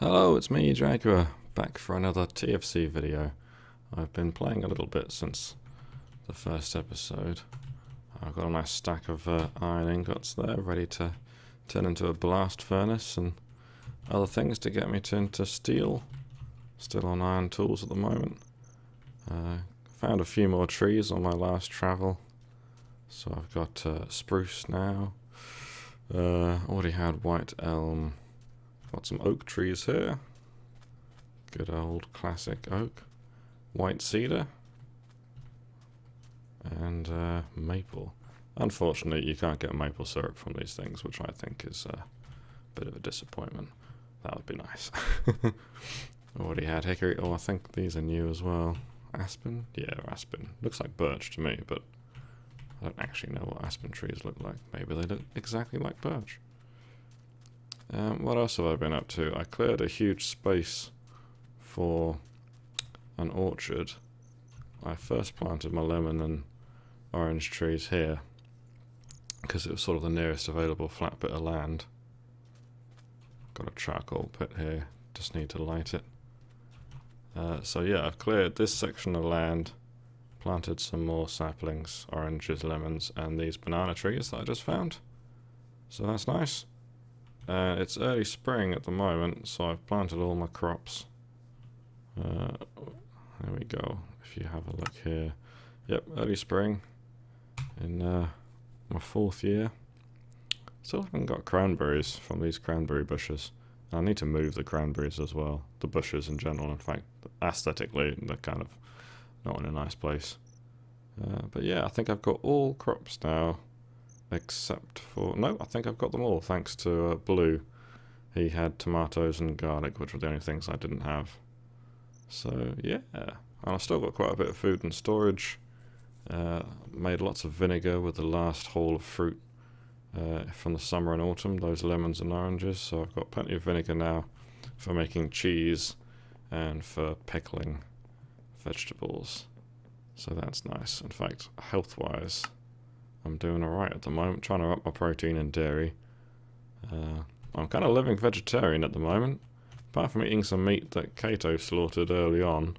Hello, it's me, Jaguar, back for another TFC video. I've been playing a little bit since the first episode. I've got a nice stack of iron ingots there, ready to turn into a blast furnace and other things to get me into steel. Still on iron tools at the moment. Found a few more trees on my last travel. So I've got spruce now. Already had white elm. Got some oak trees here. Good old classic oak. White cedar. And maple. Unfortunately, you can't get maple syrup from these things, which I think is a bit of a disappointment. That would be nice. Already had hickory. Oh, I think these are new as well. Aspen? Yeah, aspen. Looks like birch to me, but I don't actually know what aspen trees look like. Maybe they look exactly like birch. What else have I been up to? I cleared a huge space for an orchard. I first planted my lemon and orange trees here because it was sort of the nearest available flat bit of land. Got a charcoal pit here, just need to light it. So yeah, I've cleared this section of land, planted some more saplings, oranges, lemons, and these banana trees that I just found. So that's nice. It's early spring at the moment, so I've planted all my crops. There we go, if you have a look here. Yep, early spring in my 4th year. Still haven't got cranberries from these cranberry bushes. I need to move the cranberries as well, the bushes in general. In fact, aesthetically, they're kind of not in a nice place. But yeah, I think I've got all crops now. Except for... no, I think I've got them all, thanks to Blue. He had tomatoes and garlic, which were the only things I didn't have. So, yeah. And I've still got quite a bit of food in storage. Made lots of vinegar with the last haul of fruit from the summer and autumn, those lemons and oranges. So I've got plenty of vinegar now for making cheese and for pickling vegetables. So that's nice. In fact, health-wise, I'm doing alright at the moment, trying to up my protein and dairy. I'm kind of living vegetarian at the moment, apart from eating some meat that Kato slaughtered early on,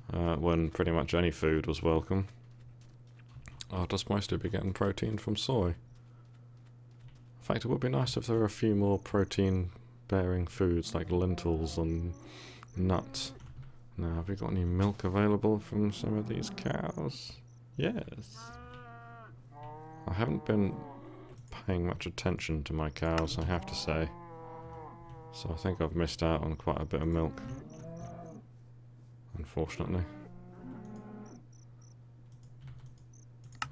when pretty much any food was welcome. I'll just mostly be getting protein from soy. In fact, it would be nice if there were a few more protein-bearing foods like lentils and nuts. Now, have we got any milk available from some of these cows? Yes. I haven't been paying much attention to my cows, I have to say. So I think I've missed out on quite a bit of milk, unfortunately.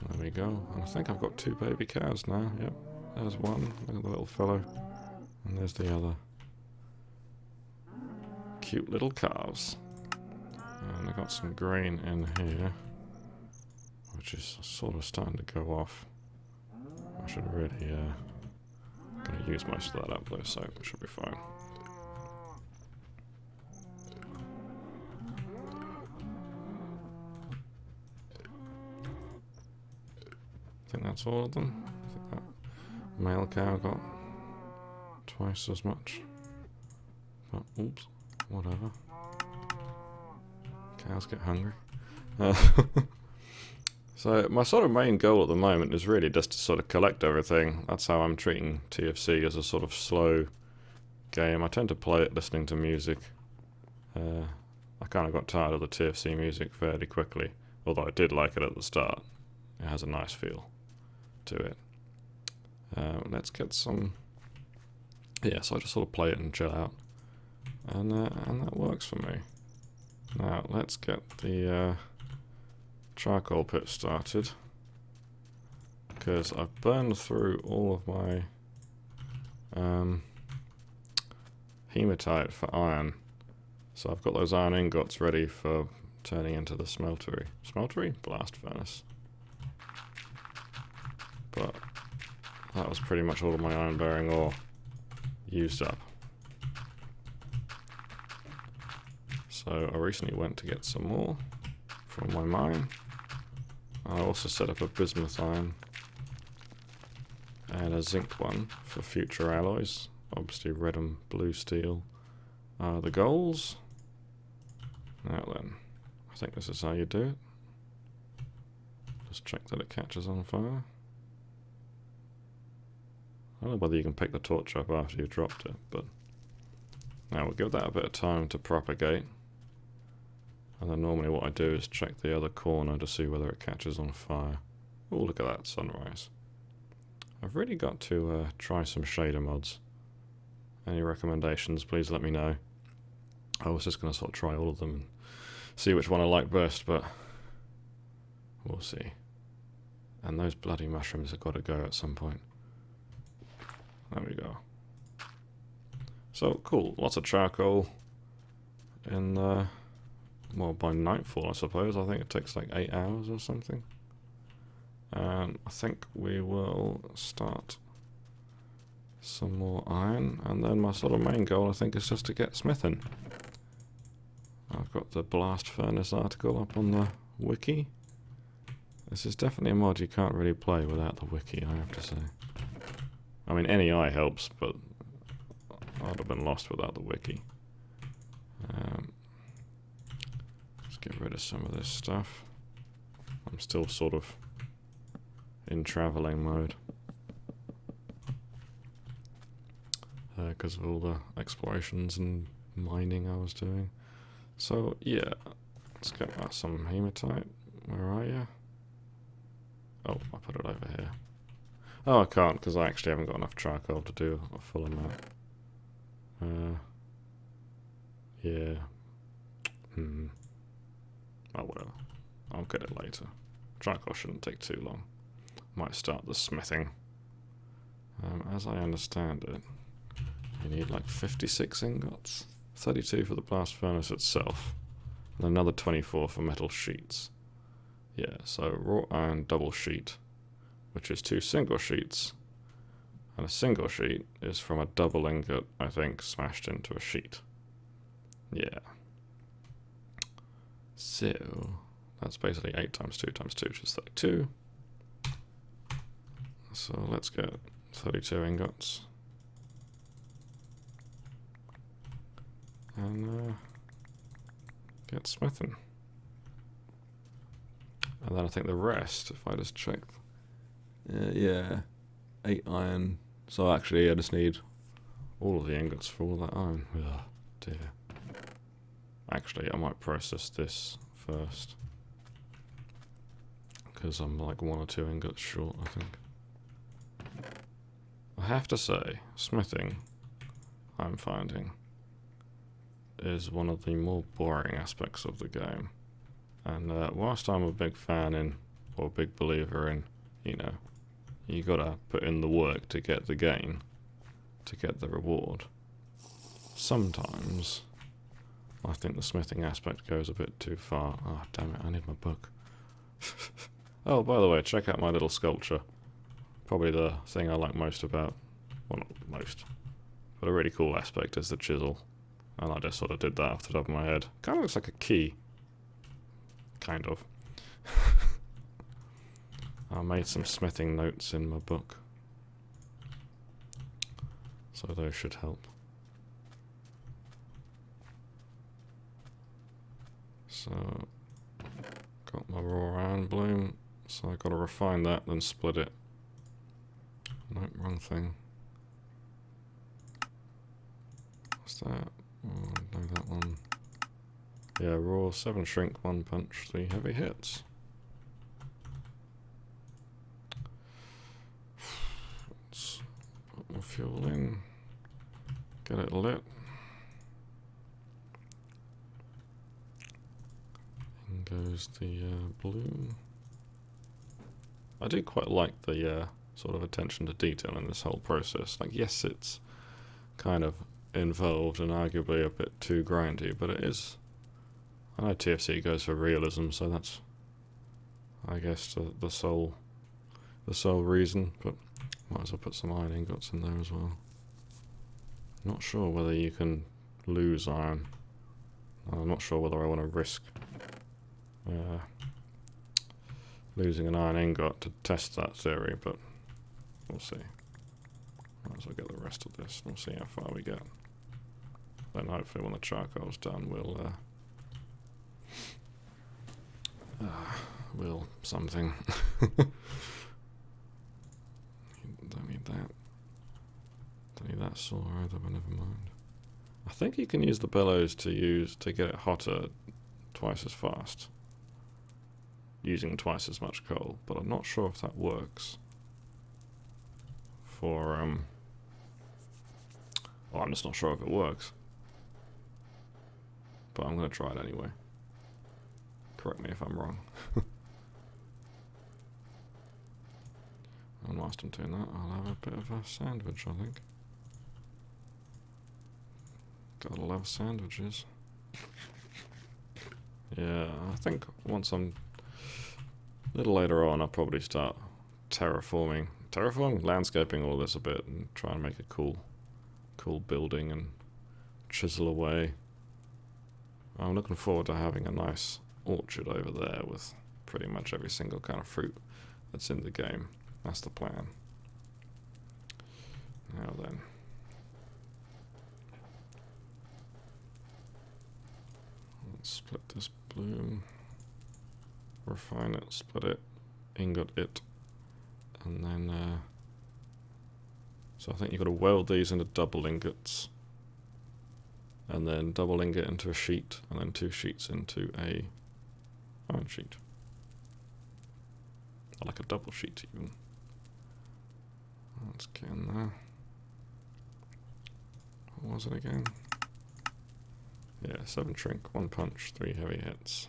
There we go. And I think I've got 2 baby cows now. Yep, there's one. Look at the little fellow. And there's the other. Cute little calves. And I got some grain in here, which is sort of starting to go off. I should really, gonna use most of that up though, so it should be fine. I think that's all of them. I think that male cow got twice as much. But, oops, whatever. Cows get hungry. So my sort of main goal at the moment is really just to sort of collect everything. That's how I'm treating TFC, as a sort of slow game. I tend to play it listening to music. I kind of got tired of the TFC music fairly quickly, although I did like it at the start. It has a nice feel to it. Let's get some... yeah, so I just sort of play it and chill out. And that works for me. Now, let's get the... charcoal pit started, because I've burned through all of my hematite for iron, so I've got those iron ingots ready for turning into the smeltery blast furnace. But that was pretty much all of my iron bearing ore used up. So I recently went to get some more from my mine. I also set up a bismuth iron and a zinc one for future alloys. Obviously red and blue steel are the goals. Now then, I think this is how you do it. Just check that it catches on fire. I don't know whether you can pick the torch up after you've dropped it, but now we'll give that a bit of time to propagate. And then normally what I do is check the other corner to see whether it catches on fire. Oh, look at that sunrise. I've really got to try some shader mods. Any recommendations, please let me know. I was just going to sort of try all of them and see which one I like best, but we'll see. And those bloody mushrooms have got to go at some point. There we go. So, cool. Lots of charcoal in well, by nightfall, I suppose. I think it takes like 8 hours or something. And I think we will start some more iron. And then my sort of main goal, I think, is just to get smithing. I've got the blast furnace article up on the wiki. This is definitely a mod you can't really play without the wiki, I have to say. I mean, NEI helps, but I'd have been lost without the wiki. Let's get rid of some of this stuff. I'm still sort of in travelling mode. Because of all the explorations and mining I was doing. So, yeah. Let's get some hematite. Where are you? Oh, I put it over here. Oh, I can't because I actually haven't got enough charcoal to do a full amount. Yeah. Oh, whatever. I'll get it later. Charcoal shouldn't take too long. Might start the smithing. As I understand it, you need like 56 ingots. 32 for the blast furnace itself. And another 24 for metal sheets. Yeah, so raw iron double sheet, which is 2 single sheets. And a single sheet is from a double ingot, I think, smashed into a sheet. Yeah. So, that's basically 8 times 2 times 2, which is 32. So let's get 32 ingots. And get smithing. And then I think the rest, if I just check. Yeah, 8 iron. So actually I just need all of the ingots for all that iron. Ugh, dear. Actually, I might process this first. Because I'm like 1 or 2 ingots short, I think. I have to say, smithing, I'm finding, is one of the more boring aspects of the game. And whilst I'm a big fan in, or a big believer in, you know, you gotta put in the work to get the gain, to get the reward, sometimes I think the smithing aspect goes a bit too far. Oh, damn it, I need my book. Oh, by the way, check out my little sculpture. Probably the thing I like most about, well, not most, but a really cool aspect is the chisel. And I just sort of did that off the top of my head. Kind of looks like a key. Kind of. I made some smithing notes in my book. So those should help. So, got my raw iron bloom. So I've got to refine that, then split it. Nope, wrong thing. What's that? Oh, no, that one. Yeah, raw, 7 shrink, 1 punch, 3 heavy hits. Let's put my fuel in. Get it lit. In goes the bloom. I do quite like the sort of attention to detail in this whole process. Like, yes, it's kind of involved and arguably a bit too grindy, but it is. I know TFC goes for realism, so that's, I guess, the sole reason. But might as well put some iron ingots in there as well. Not sure whether you can lose iron. I'm not sure whether I want to risk losing an iron ingot to test that theory, but we'll see. Might as well get the rest of this. We'll see how far we get. then hopefully when the charcoal's done, we'll something. Don't need that. Don't need that saw either, but never mind. I think you can use the bellows to get it hotter twice as fast, using twice as much coal, but I'm not sure if that works for well, I'm just not sure if it works, but I'm going to try it anyway. Correct me if I'm wrong. And whilst I'm doing that, I'll have a bit of a sandwich, I think. Gotta love sandwiches. Yeah, I think once I'm a little later on, I'll probably start terraforming, landscaping all this a bit, and try and make a cool building and chisel away. I'm looking forward to having a nice orchard over there with pretty much every single kind of fruit that's in the game. That's the plan. Now then. Let's split this bloom. Refine it, split it, ingot it, and then so I think you've got to weld these into double ingots, and then double ingot into a sheet, and then 2 sheets into a iron sheet. I like a double sheet even. Let's get in there. What was it again? Yeah, 7 shrink, 1 punch, 3 heavy hits.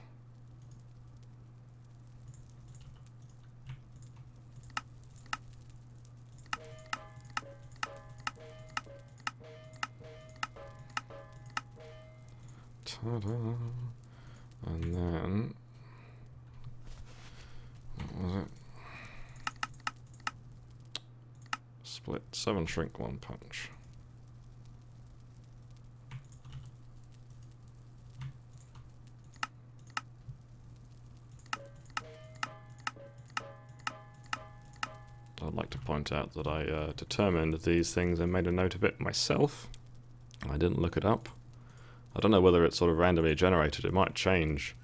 Ta-da! And then, what was it? Split 7 shrink, 1 punch. I'd like to point out that I determined these things and made a note of it myself. I didn't look it up. I don't know whether it's sort of randomly generated. It might change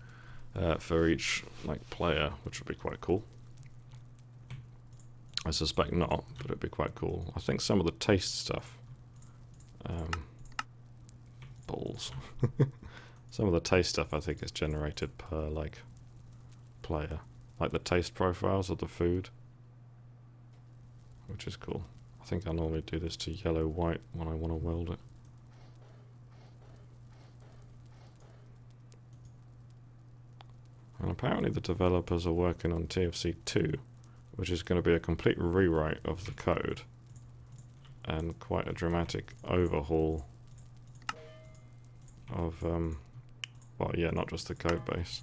for each player, which would be quite cool. I suspect not, but it'd be quite cool. I think some of the taste stuff, balls. Some of the taste stuff I think is generated per player, like the taste profiles of the food, which is cool. I think I normally do this to yellow-white when I want to weld it. And apparently the developers are working on TFC 2, which is going to be a complete rewrite of the code and quite a dramatic overhaul of, well, yeah, not just the code base,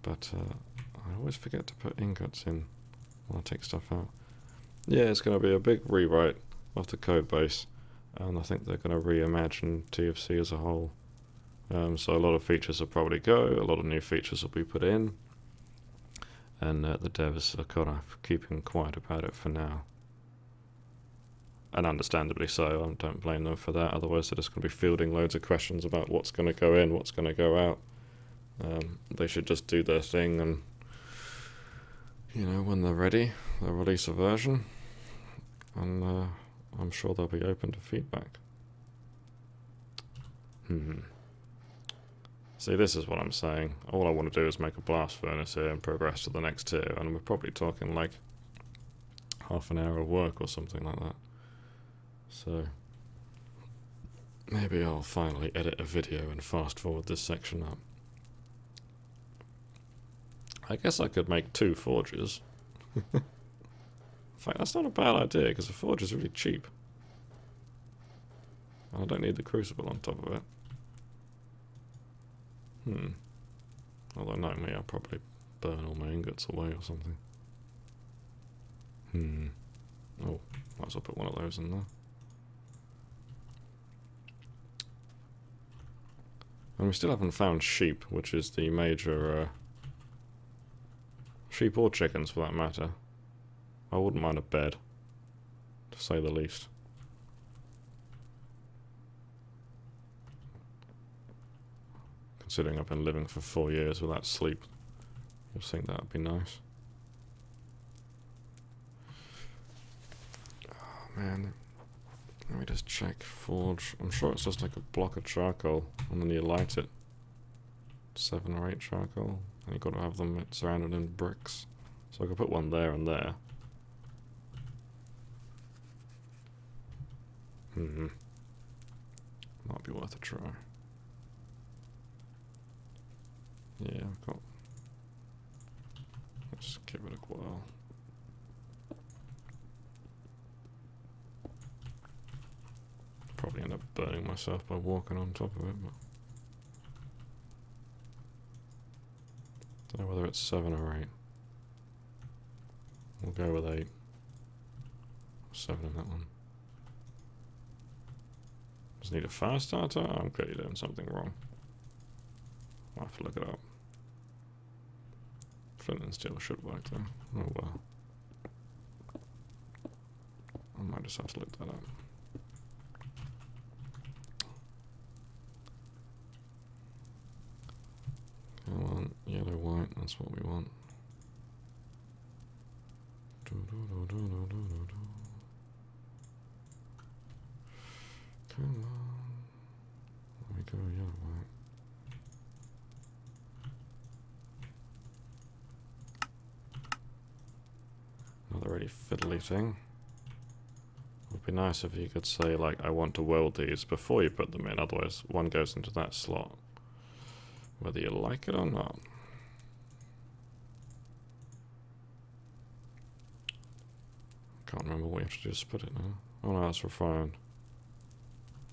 but I always forget to put ingots in when I take stuff out. Yeah, it's going to be a big rewrite of the code base, and I think they're going to reimagine TFC as a whole. So a lot of features will probably go, a lot of new features will be put in, and the devs are kind of keeping quiet about it for now. And understandably so, I don't blame them for that, otherwise they're just going to be fielding loads of questions about what's going to go in, what's going to go out. They should just do their thing, and, you know, when they're ready, they'll release a version, and I'm sure they'll be open to feedback. See, this is what I'm saying. All I want to do is make a blast furnace here and progress to the next tier, and we're probably talking like half an hour of work or something like that. So maybe I'll finally edit a video and fast forward this section up. I guess I could make 2 forges. In fact, that's not a bad idea, because a forge is really cheap. I don't need the crucible on top of it. Although, knowing me, I'll probably burn all my ingots away or something. Oh, might as well put one of those in there. And we still haven't found sheep, which is the major... sheep or chickens, for that matter. I wouldn't mind a bed, to say the least. Considering I've been living for 4 years without sleep, you'd think that would be nice. Oh man, let me just check forge. I'm sure it's just like a block of charcoal, and then you light it. 7 or 8 charcoal, and you've got to have them surrounded in bricks. So I could put one there and there. Might be worth a try. Yeah, I've got... Let's give it a whirl. Probably end up burning myself by walking on top of it, but... Don't know whether it's 7 or 8. We'll go with 8. 7 in that one. Just need a fire starter? I'm clearly doing something wrong. I'll have to look it up. Flint and steel should work though. Oh well. I might just have to look that up. Come on, yellow, white, that's what we want. Come on. There we go, yellow, white. Another really fiddly thing. It would be nice if you could say, like, I want to weld these before you put them in, otherwise one goes into that slot. Whether you like it or not. Can't remember what you have to do to split it now. Oh no, that's refined.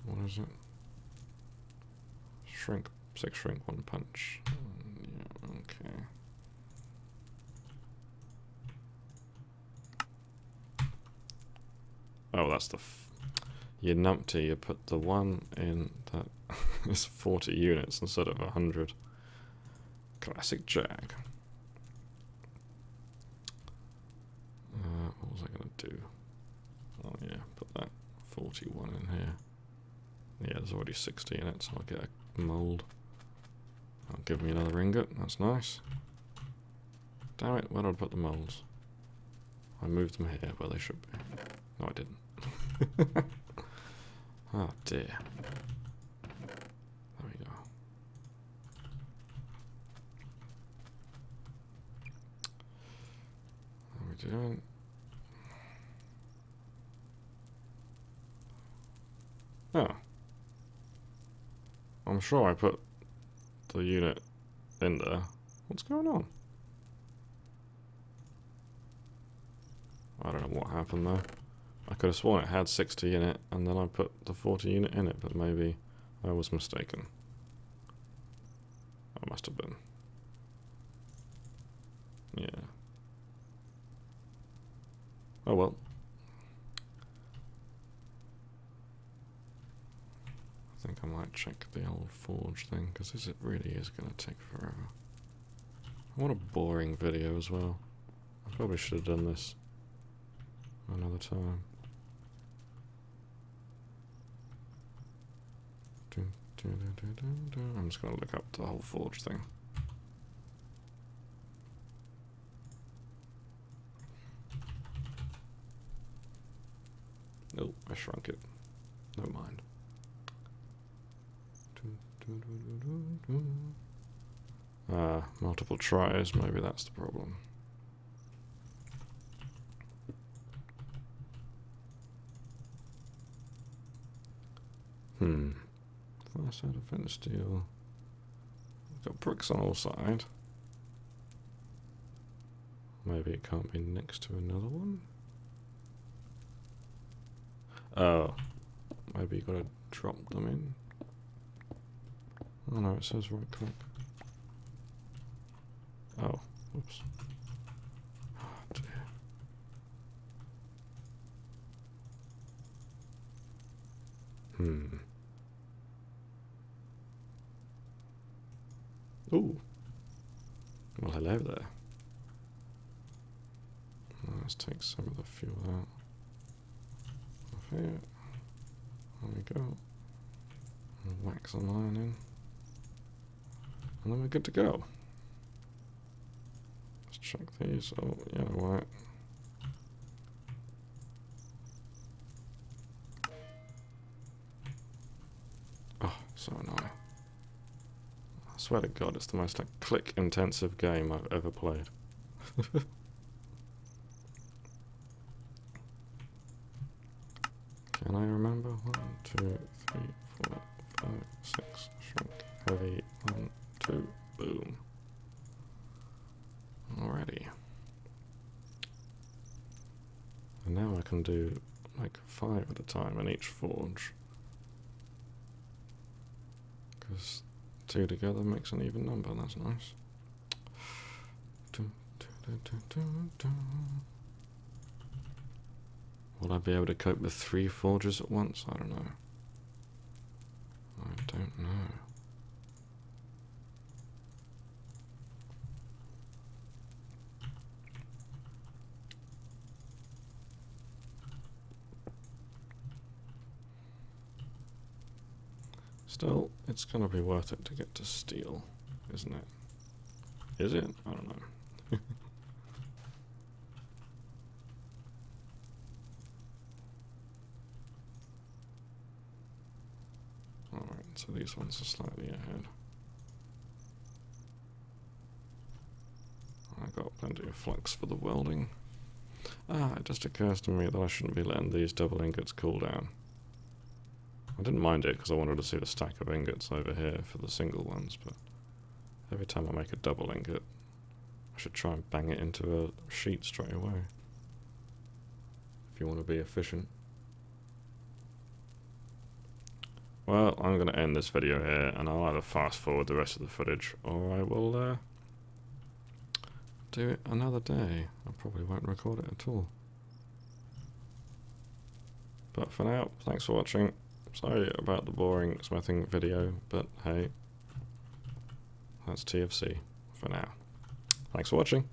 What is it? Shrink. 6 shrink, 1 punch. Yeah, okay. Oh, that's the... you numpty, you put the one in that is 40 units instead of 100. Classic Jag. What was I going to do? Oh yeah, put that 41 in here. Yeah, there's already 60 in it, so I'll get a mould. That'll give me another ingot, that's nice. Damn it, where did I put the moulds? I moved them here where they should be. No, I didn't. Oh dear. There we go. How are we doing? Oh. I'm sure I put the unit in there. What's going on? I don't know what happened there. I could have sworn it had 60 in it, and then I put the 40 unit in it, but maybe I was mistaken. I must have been. Yeah. Oh well. I think I might check the old forge thing, because this really is going to take forever. What a boring video as well. I probably should have done this another time. I'm just going to look up the whole forge thing. Nope, I shrunk it. No mind. Multiple tries, maybe that's the problem. Far side of flint steel. We've got bricks on all sides. Maybe it can't be next to another one. Oh, maybe you gotta drop them in. Oh no, it says right click. Oh, whoops. Oh dear. Ooh. Well, hello there. Let's take some of the fuel out. Off here. There we go. And wax a line in. And then we're good to go. Let's check these. Oh, yeah, white. Oh, so annoying. I swear to God, it's the most like click-intensive game I've ever played. Can I remember? 1, 2, 3, 4, 5, 6. Shrink. Heavy. 1, 2. Boom. Alrighty. And now I can do like 5 at a time in each forge. Because 2 together makes an even number, that's nice. Will I be able to cope with 3 forges at once? I don't know. I don't know. Still, it's going to be worth it to get to steel, isn't it? Is it? I don't know. Alright, so these ones are slightly ahead. I got plenty of flux for the welding. Ah, it just occurs to me that I shouldn't be letting these double ingots cool down. I didn't mind it because I wanted to see the stack of ingots over here for the single ones, but every time I make a double ingot, I should try and bang it into a sheet straight away. If you want to be efficient. Well, I'm going to end this video here, and I'll either fast forward the rest of the footage, or I will do it another day. I probably won't record it at all. But for now, thanks for watching. Sorry about the boring smithing video, but hey, that's TFC for now. Thanks for watching.